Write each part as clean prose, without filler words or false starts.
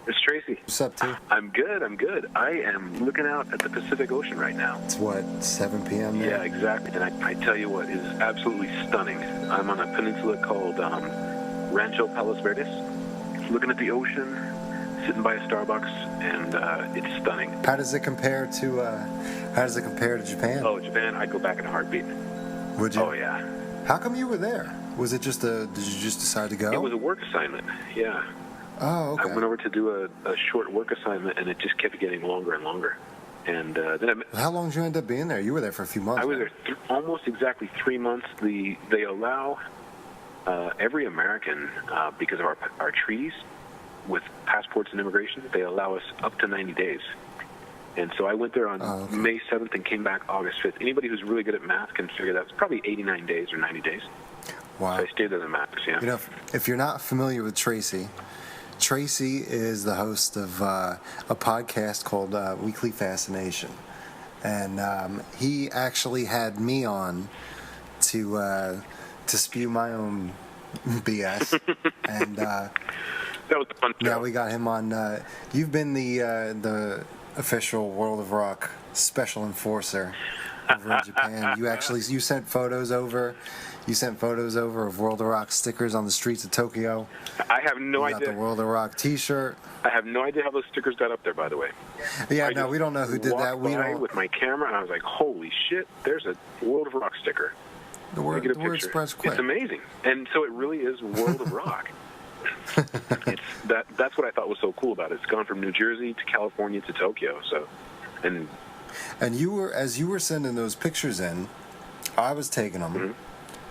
It's Tracy. What's up, T? I'm good. I am looking out at the Pacific Ocean right now. It's what, 7 p.m. there? Yeah, exactly. And I tell you what is absolutely stunning. I'm on a peninsula called Rancho Palos Verdes, looking at the ocean, sitting by a Starbucks, and it's stunning. How does it compare to Japan? Oh, Japan, I'd go back in a heartbeat. Would you? Oh, yeah. How come you were there? Was it did you just decide to go? It was a work assignment, yeah. Oh, okay. I went over to do a short work assignment, and it just kept getting longer and longer. And then How long did you end up being there? You were there for a few months. I was there almost exactly 3 months. They allow every American, because of our treaties with passports and immigration, they allow us up to 90 days. And so I went there on May 7th and came back August 5th. Anybody who's really good at math can figure that it's probably 89 days or 90 days. Wow. So I stayed there the max, yeah. You know, if you're not familiar with Tracy is the host of a podcast called Weekly Fascination. And he actually had me on to spew my own BS. And that was a fun show. now we got him on. You've been the official World of Rock special enforcer over in Japan. You sent photos over. You sent photos over of World of Rock stickers on the streets of Tokyo. I have no idea. You got the World of Rock T-shirt. I have no idea how those stickers got up there, by the way. Yeah, no, we don't know who did that. We don't. With my camera, and I was like, "Holy shit! There's a World of Rock sticker." The word spreads quick. It's amazing, and so it really is World of Rock. That's what I thought was so cool about it. It's gone from New Jersey to California to Tokyo. So, and as you were sending those pictures in, I was taking them. Mm-hmm.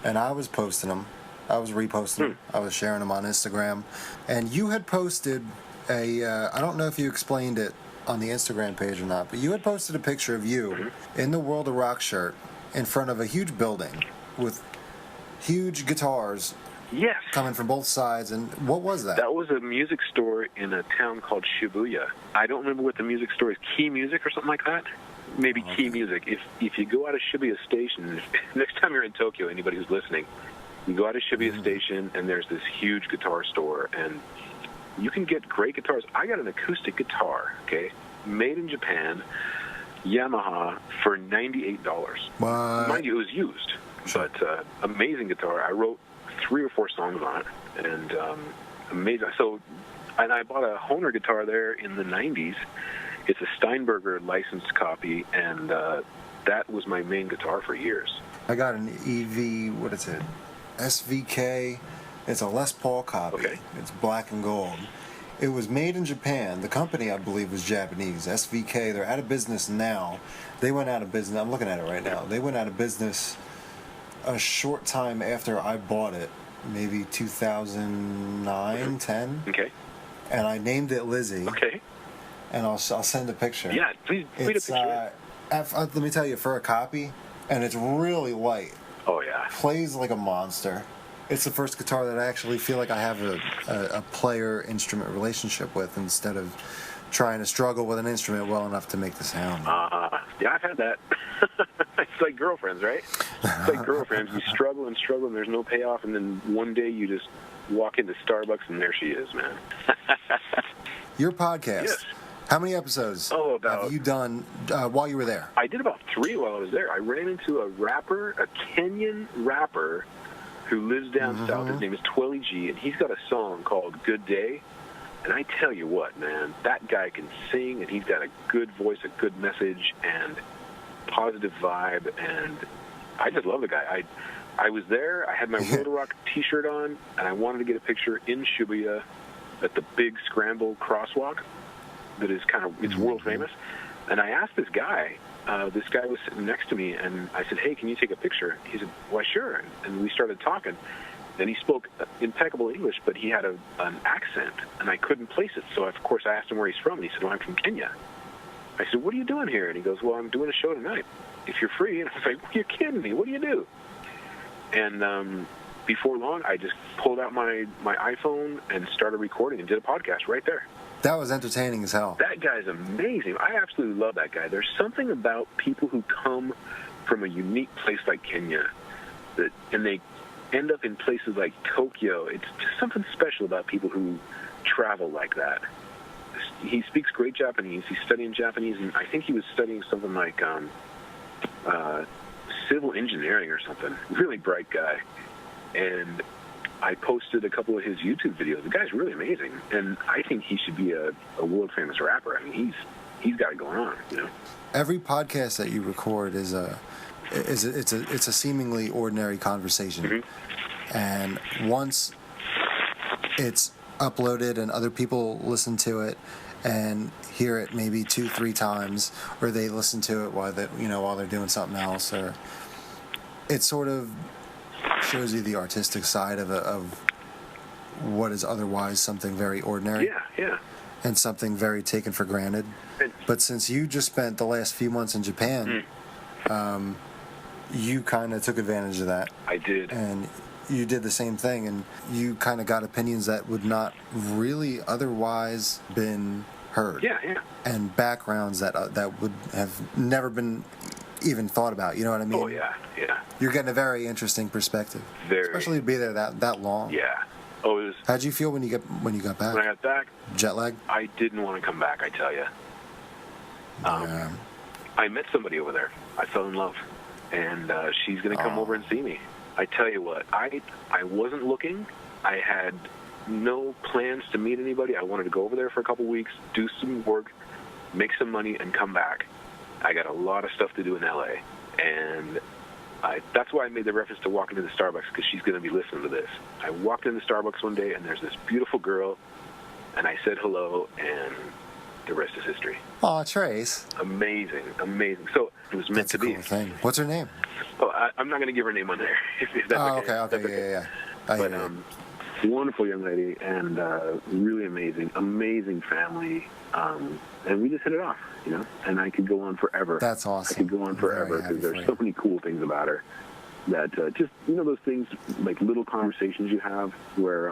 And I was posting them. I was reposting them. I was sharing them on Instagram. And you had posted I don't know if you explained it on the Instagram page or not, but you had posted a picture of you in the World of Rock shirt in front of a huge building with huge guitars coming from both sides. And what was that? That was a music store in a town called Shibuya. I don't remember what the music store is. Key Music or something like that? Maybe Key Music. If you go out of Shibuya Station, next time you're in Tokyo, anybody who's listening, you go out of Shibuya Station, and there's this huge guitar store, and you can get great guitars. I got an acoustic guitar, made in Japan, Yamaha, for $98. Mind you, it was used, but amazing guitar. I wrote 3 or 4 songs on it, and amazing. And I bought a Hohner guitar there in the 90s. It's a Steinberger licensed copy, and that was my main guitar for years. I got an SVK. It's a Les Paul copy. Okay. It's black and gold. It was made in Japan. The company, I believe, was Japanese. SVK, they're out of business now. They went out of business. I'm looking at it right now. They went out of business a short time after I bought it, maybe 2009, 10. Okay. And I named it Lizzie. Okay. And I'll send a picture. Yeah, please tweet a picture. Let me tell you, for a copy, and it's really light. Oh, yeah. Plays like a monster. It's the first guitar that I actually feel like I have a player-instrument relationship with, instead of trying to struggle with an instrument well enough to make the sound. Yeah, I've had that. It's like girlfriends, right? It's like girlfriends. You struggle and struggle, and there's no payoff, and then one day you just walk into Starbucks, and there she is, man. Your podcast. Yes. How many episodes have you done while you were there? I did about 3 while I was there. I ran into a Kenyan rapper who lives down south. His name is Twilly G, and he's got a song called Good Day. And I tell you what, man, that guy can sing, and he's got a good voice, a good message, and positive vibe, and I just love the guy. I was there. I had my World of Rock T-shirt on, and I wanted to get a picture in Shibuya at the big scramble crosswalk that is it's world famous. And I asked this guy was sitting next to me, and I said, "Hey, can you take a picture?" He said, "Why, sure." And we started talking. And he spoke impeccable English, but he had an accent, and I couldn't place it. So, of course, I asked him where he's from, and he said, "Well, I'm from Kenya." I said, "What are you doing here?" And he goes, "Well, I'm doing a show tonight, if you're free." And I was like, "Well, you're kidding me. What do you do?" And before long, I just pulled out my iPhone and started recording and did a podcast right there. That was entertaining as hell. That guy's amazing. I absolutely love that guy. There's something about people who come from a unique place like Kenya, and they end up in places like Tokyo. It's just something special about people who travel like that. he speaks great Japanese. He's studying Japanese, and I think he was studying something like civil engineering or something. Really bright guy. And I posted a couple of his YouTube videos. The guy's really amazing, and I think he should be a world famous rapper. I mean, he's got it going on, you know. Every podcast that you record is a seemingly ordinary conversation, mm-hmm. and once it's uploaded and other people listen to it and hear it maybe 2-3 times, or they listen to it while they're doing something else, or it sort of shows you the artistic side of what is otherwise something very ordinary. Yeah. And something very taken for granted. But since you just spent the last few months in Japan, you kind of took advantage of that. I did. And you did the same thing, and you kind of got opinions that would not really otherwise been heard. Yeah. And backgrounds that would have never been even thought about. You know what I mean? Oh, yeah. You're getting a very interesting perspective. Especially to be there that long. Yeah. Oh, it was. How'd you feel when you got back? When I got back, jet lag. I didn't want to come back. I tell you. I met somebody over there. I fell in love, and she's going to come over and see me. I tell you what, I wasn't looking. I had no plans to meet anybody. I wanted to go over there for a couple weeks, do some work, make some money, and come back. I got a lot of stuff to do in L.A., and that's why I made the reference to walking to the Starbucks, because she's going to be listening to this. I walked into Starbucks one day, and there's this beautiful girl, and I said hello, and the rest is history. Aw, Trace. Amazing. So it was meant to be. That's a cool thing. What's her name? Oh, I'm not going to give her name on there. If that's okay. Yeah. But wonderful young lady, and really amazing family, and we just hit it off, you know. And I could go on forever. That's awesome. I could go on forever because there's so many cool things about her. That just those things, like little conversations you have where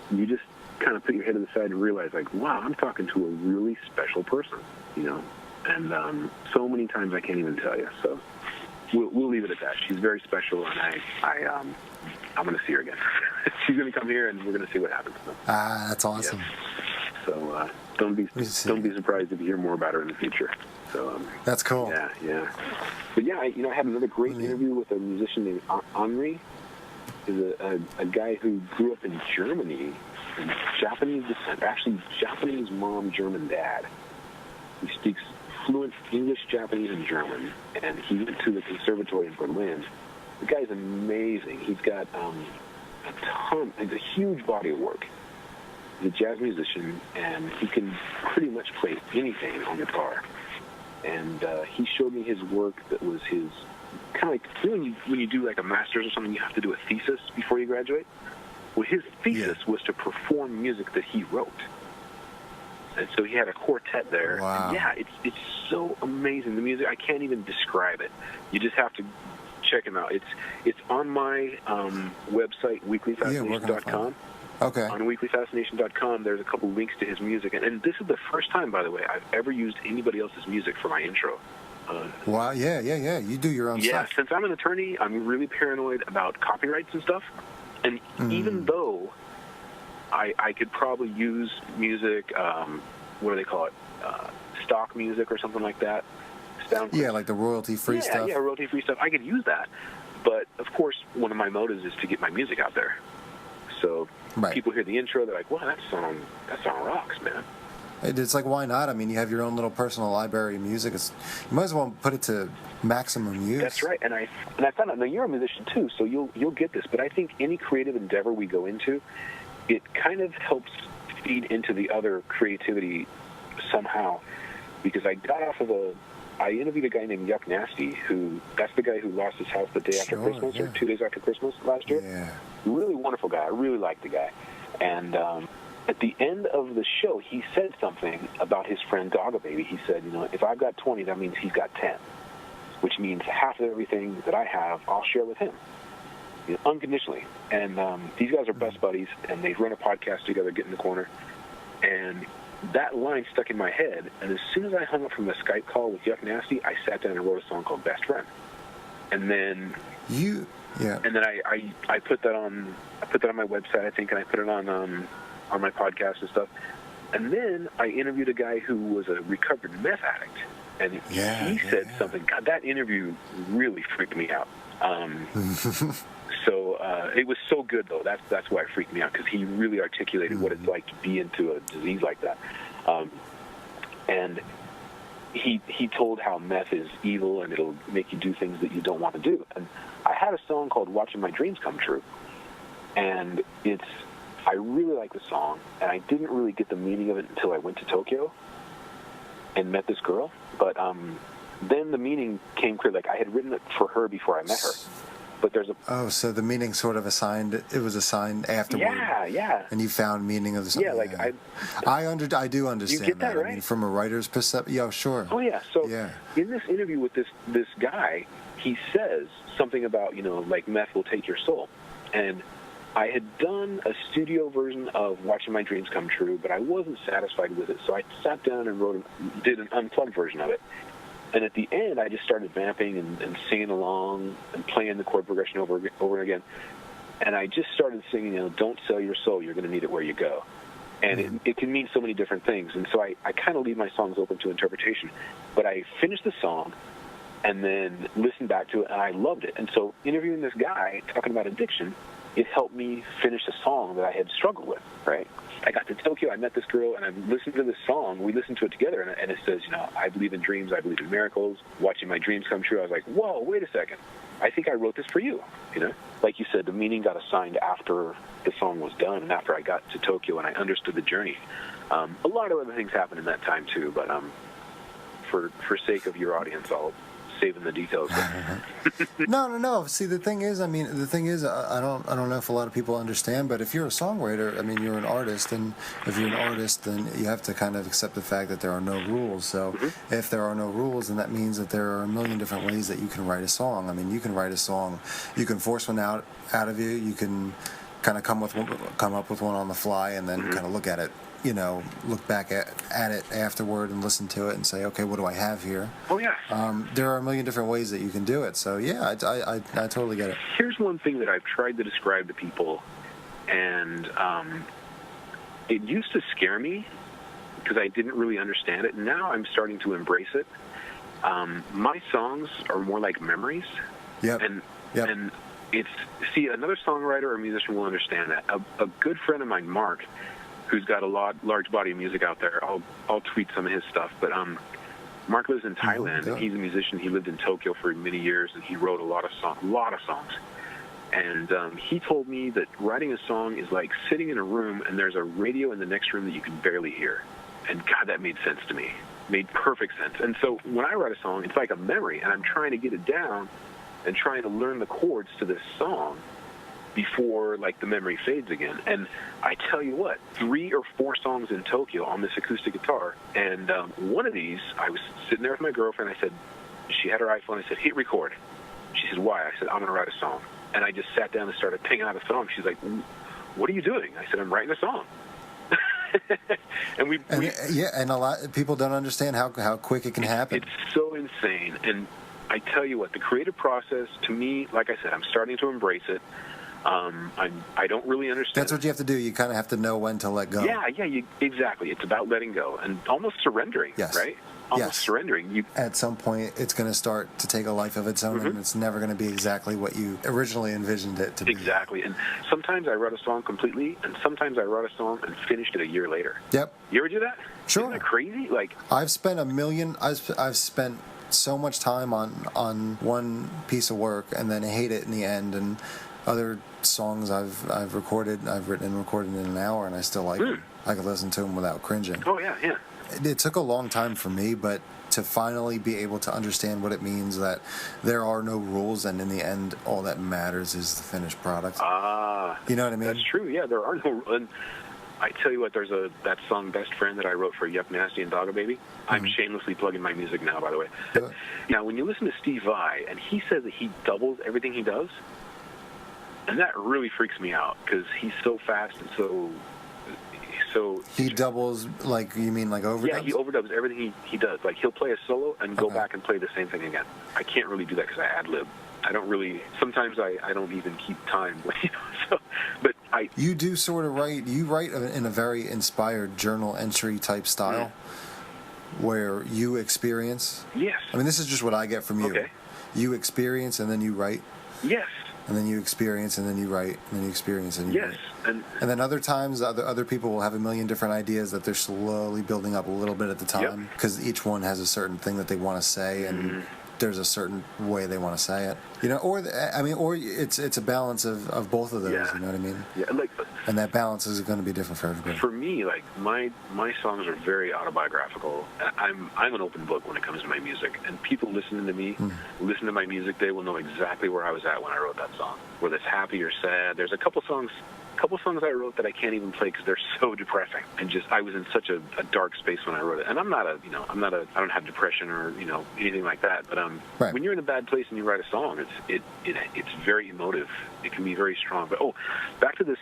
you just kind of put your head to the side and realize, like, wow, I'm talking to a really special person, you know. And so many times I can't even tell you. So we'll leave it at that. She's very special, and I'm going to see her again. She's going to come here, and we're going to see what happens. That's awesome. Yeah. So don't be surprised if you hear more about her in the future. So that's cool. Yeah. But yeah, I had another great interview with a musician named Henri. He's a guy who grew up in Germany, Japanese descent, actually Japanese mom, German dad. He speaks fluent English, Japanese, and German, and he went to the conservatory in Berlin. The guy's amazing. He's got a huge body of work. He's a jazz musician, and he can pretty much play anything on guitar. And he showed me his work that was his, kind of like, when you do like a master's or something, you have to do a thesis before you graduate? Well, his thesis was to perform music that he wrote. And so he had a quartet there. Wow. And yeah, it's so amazing. The music, I can't even describe it. You just have to check him out. It's on my website, weeklyfascination.com. Okay. On weeklyfascination.com, there's a couple links to his music. And this is the first time, by the way, I've ever used anybody else's music for my intro. Wow, yeah. You do your own stuff. Yeah, since I'm an attorney, I'm really paranoid about copyrights and stuff. And even though I could probably use music, what do they call it, stock music or something like that. Yeah, like the royalty-free stuff. Yeah, royalty-free stuff. I could use that. But, of course, one of my motives is to get my music out there. So people hear the intro, they're like, wow, that song rocks, man. It's like, why not? I mean, you have your own little personal library of music. You might as well put it to maximum use. That's right. And I found out, now you're a musician too, so you'll get this, but I think any creative endeavor we go into, it kind of helps feed into the other creativity somehow. Because I got off of I interviewed a guy named Yuck Nasty, that's the guy who lost his house the day after Christmas, or 2 days after Christmas last year. Yeah. Really wonderful guy. I really liked the guy. And at the end of the show, he said something about his friend Dogga Baby. He said, if I've got 20, that means he's got 10, which means half of everything that I have, I'll share with him, unconditionally. And these guys are best buddies, and they run a podcast together, Get in the Corner. And that line stuck in my head, and as soon as I hung up from the Skype call with Yuck Nasty, I sat down and wrote a song called Best Friend. And then and then I put that on my website, I think, and I put it on my podcast and stuff. And then I interviewed a guy who was a recovered meth addict, and he said something. God, that interview really freaked me out. So it was so good, though. That's why it freaked me out, because he really articulated what it's like to be into a disease like that. And he told how meth is evil and it'll make you do things that you don't want to do. And I had a song called "Watching My Dreams Come True," and I really like the song, and I didn't really get the meaning of it until I went to Tokyo and met this girl. But then the meaning came clear. Like, I had written it for her before I met her. But there's so the meaning sort of it was assigned afterward. Yeah. And you found meaning of the song. Yeah, like I do understand you get that, right? I mean, from a writer's perspective, yeah, sure. Oh yeah. So in this interview with this guy, he says something about, like, meth will take your soul. And I had done a studio version of "Watching My Dreams Come True," but I wasn't satisfied with it, so I sat down and did an unplugged version of it. And at the end, I just started vamping and singing along and playing the chord progression over and again. And I just started singing, "Don't sell your soul, you're going to need it where you go." And it can mean so many different things. And so I kind of leave my songs open to interpretation. But I finished the song and then listened back to it, and I loved it. And so interviewing this guy, talking about addiction, it helped me finish a song that I had struggled with, right? I got to Tokyo, I met this girl, and I listened to this song. We listened to it together, and it says, "I believe in dreams, I believe in miracles, watching my dreams come true." I was like, whoa, wait a second. I think I wrote this for you, Like you said, the meaning got assigned after the song was done and after I got to Tokyo and I understood the journey. A lot of other things happened in that time, too, but for sake of your audience, I'll saving the details. No. See, the thing is, I don't know if a lot of people understand, but if you're a songwriter, you're an artist, and if you're an artist, then you have to kind of accept the fact that there are no rules. So if there are no rules, then that means that there are a million different ways that you can write a song. You can write a song, you can force one out of you, you can kind of come up with one on the fly, and then kind of look at it. Look back at it afterward and listen to it and say, okay, what do I have here? Oh, yeah. There are a million different ways that you can do it. So, yeah, I totally get it. Here's one thing that I've tried to describe to people, and it used to scare me because I didn't really understand it. Now I'm starting to embrace it. My songs are more like memories. Yep. And another songwriter or musician will understand that. A good friend of mine, Mark, who's got a large body of music out there. I'll tweet some of his stuff. But Mark lives in Thailand, and he's a musician. He lived in Tokyo for many years, and he wrote a lot of songs. And he told me that writing a song is like sitting in a room, and there's a radio in the next room that you can barely hear. And God, that made sense to me. Made perfect sense. And so when I write a song, it's like a memory, and I'm trying to get it down and trying to learn the chords to this song before, like, the memory fades again. And I tell you what, 3 or 4 songs in Tokyo on this acoustic guitar, and one of these, I was sitting there with my girlfriend. I said, she had her iPhone. I said, hit record. She said, why? I said, I'm going to write a song. And I just sat down and started picking out a song. She's like, what are you doing? I said, I'm writing a song. and a lot of people don't understand how quick it can happen. It's so insane. And I tell you what, the creative process, to me, like I said, I'm starting to embrace it. I don't really understand. That's what you have to do. You kind of have to know when to let go. Yeah, exactly. It's about letting go and almost surrendering, right? Almost surrendering. At some point, it's going to start to take a life of its own, and it's never going to be exactly what you originally envisioned it to be. Exactly. And sometimes I wrote a song completely, and sometimes I wrote a song and finished it a year later. Yep. You ever do that? Sure. Isn't that crazy? Like, I've spent I've spent so much time on one piece of work and then hate it in the end, and other songs I've written and recorded in an hour, and I still like them. I can listen to them without cringing. Oh, yeah. It took a long time for me, but to finally be able to understand what it means that there are no rules, and in the end, all that matters is the finished product. You know what I mean? That's true. Yeah, there are no. And I tell you what, there's that song "Best Friend" that I wrote for Yup Nasty and Dogga Baby. I'm shamelessly plugging my music now, by the way. Now, when you listen to Steve Vai, and he says that he doubles everything he does, and that really freaks me out because he's so fast and so. He doubles, like, you mean like overdubs? Yeah, he overdubs everything he does. Like, he'll play a solo and go back and play the same thing again. I can't really do that because I ad-lib. I don't really, sometimes I don't even keep time. So, but You do sort of write. You write in a very inspired journal entry type style, where you experience. Yes. I mean, this is just what I get from you. Okay. You experience and then you write. Yes. And then you experience and then you write. And then you experience and you write. And then other times, other people will have a million different ideas that they're slowly building up a little bit at the time, because each one has a certain thing that they want to say, and there's a certain way they want to say it, you know, or it's a balance of both of those, you know what I mean? Yeah, and that balance is going to be different for everybody. For me, like my songs are very autobiographical. I'm an open book when it comes to my music, and people listening to me, listen to my music, they will know exactly where I was at when I wrote that song, whether it's happy or sad. There's a couple songs I wrote that I can't even play because they're so depressing, and I was in such a dark space when I wrote it. And I don't have depression or anything like that. But when you're in a bad place and you write a song, it's very emotive. It can be very strong. But back to this.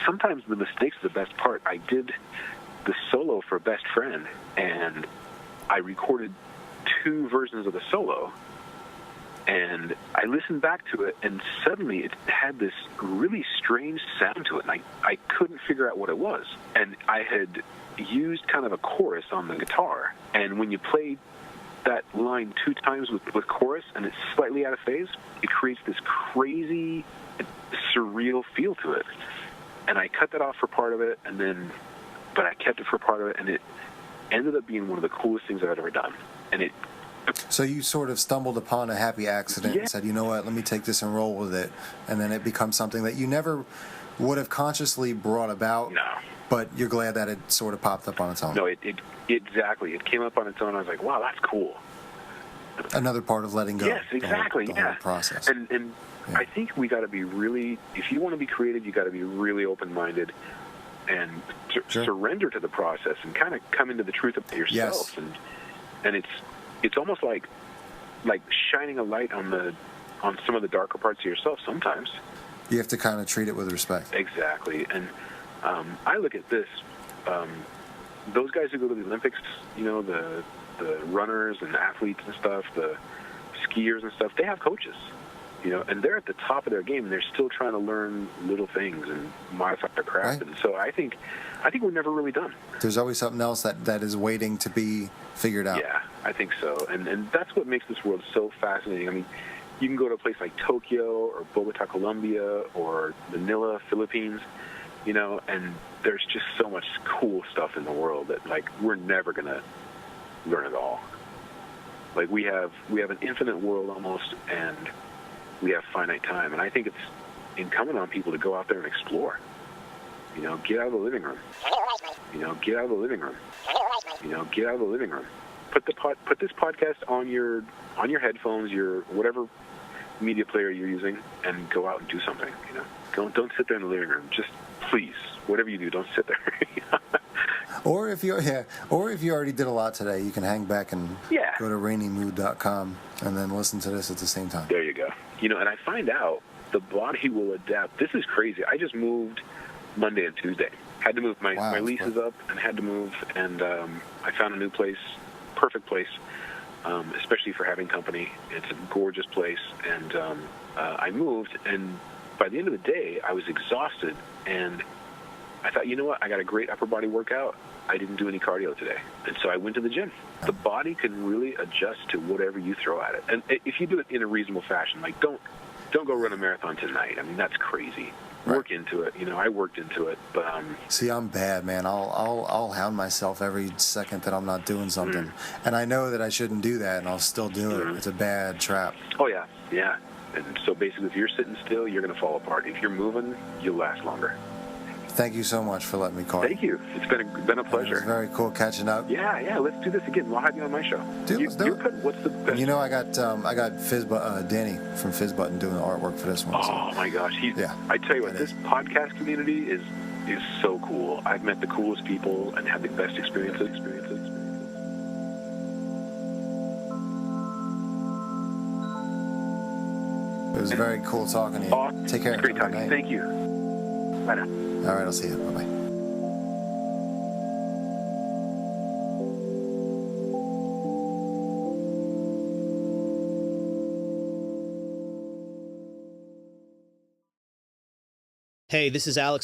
Sometimes the mistake's the best part. I did the solo for Best Friend, and I recorded 2 versions of the solo. And I listened back to it, and suddenly it had this really strange sound to it, and I couldn't figure out what it was. And I had used kind of a chorus on the guitar, and when you play that line 2 times with chorus, and it's slightly out of phase, it creates this crazy, surreal feel to it. And I cut that off for part of it, but I kept it for part of it, and it ended up being one of the coolest things I've ever done. And So you sort of stumbled upon a happy accident and said, you know what, let me take this and roll with it. And then it becomes something that you never would have consciously brought about. No. But you're glad that it sort of popped up on its own. No, exactly. It came up on its own. I was like, wow, that's cool. Another part of letting go. Yes, exactly. The whole process. And I think we got to be really, if you want to be creative, you got to be really open-minded and surrender to the process and kind of come into the truth of yourself. Yes. And it's almost like shining a light on some of the darker parts of yourself sometimes. You have to kind of treat it with respect. Exactly. And I look at this, those guys who go to the Olympics, the runners and athletes and stuff, the skiers and stuff, they have coaches, and they're at the top of their game, and they're still trying to learn little things and modify their craft. Right. And so I think we're never really done. There's always something else that is waiting to be figured out. Yeah, I think so. And that's what makes this world so fascinating. I mean, you can go to a place like Tokyo or Bogota, Colombia, or Manila, Philippines, and there's just so much cool stuff in the world that, we're never going to learn it all. We have an infinite world almost, and we have finite time. And I think it's incumbent on people to go out there and explore. Get out of the living room. Get out of the living room. Get out of the living room. Put this podcast on your headphones, your whatever media player you're using, and go out and do something. Don't sit there in the living room. Just please, whatever you do, don't sit there. Or if you already did a lot today, you can hang back and go to rainymood.com and then listen to this at the same time. There you go. And I find out the body will adapt. This is crazy. I just moved Monday and Tuesday. Had to move. My lease is up, and had to move, and I found a new place, perfect place, especially for having company. It's a gorgeous place, and I moved, and by the end of the day, I was exhausted, and I thought, you know what, I got a great upper body workout. I didn't do any cardio today, and so I went to the gym. The body can really adjust to whatever you throw at it, and if you do it in a reasonable fashion, don't go run a marathon tonight. I mean, that's crazy. Right. Work into it. I worked into it, but see, I'm bad, man. I'll hound myself every second that I'm not doing something, and I know that I shouldn't do that, and I'll still do it. It's a bad trap. Oh yeah. And so basically, if you're sitting still, you're going to fall apart. If you're moving, you'll last longer. Thank you so much for letting me call. Thank you. It's been a pleasure. It was very cool catching up. Yeah. Let's do this again. We'll have you on my show. Dude, let's do it. What's the best? I got Danny from Fizzbutton doing the artwork for this one. Oh my gosh, I tell you what, this podcast community is so cool. I've met the coolest people and had the best experiences. It was very cool talking to you. Awesome. Take care. Great talking. Thank you. Bye now. All right, I'll see you. Bye-bye. Hey, this is Alex